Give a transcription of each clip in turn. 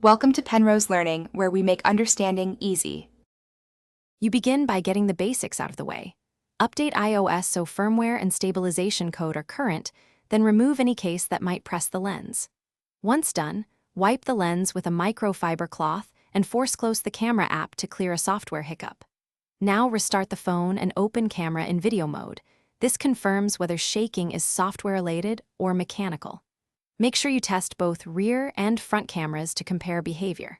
Welcome to Penrose Learning, where we make understanding easy. You begin by getting the basics out of the way. Update iOS so firmware and stabilization code are current, then remove any case that might press the lens. Once done, wipe the lens with a microfiber cloth and force close the camera app to clear a software hiccup. Now restart the phone and open camera in video mode. This confirms whether shaking is software-related or mechanical. Make sure you test both rear and front cameras to compare behavior.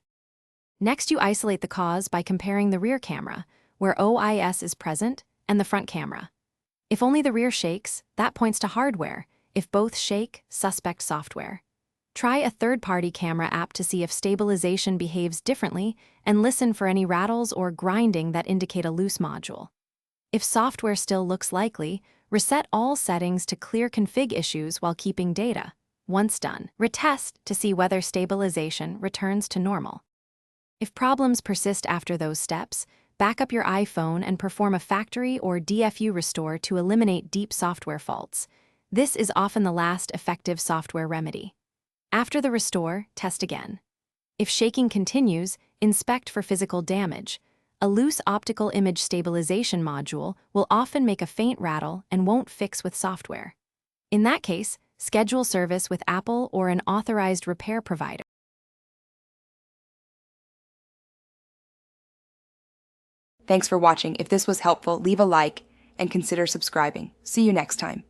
Next, you isolate the cause by comparing the rear camera, where OIS is present, and the front camera. If only the rear shakes, that points to hardware. If both shake, suspect software. Try a third-party camera app to see if stabilization behaves differently and listen for any rattles or grinding that indicate a loose module. If software still looks likely, reset all settings to clear config issues while keeping data. Once done, retest to see whether stabilization returns to normal. If problems persist after those steps, back up your iPhone and perform a factory or DFU restore to eliminate deep software faults. This is often the last effective software remedy. After the restore, test again. If shaking continues, inspect for physical damage. A loose optical image stabilization module will often make a faint rattle and won't fix with software. In that case, schedule service with Apple or an authorized repair provider. Thanks for watching. If this was helpful, leave a like and consider subscribing. See you next time.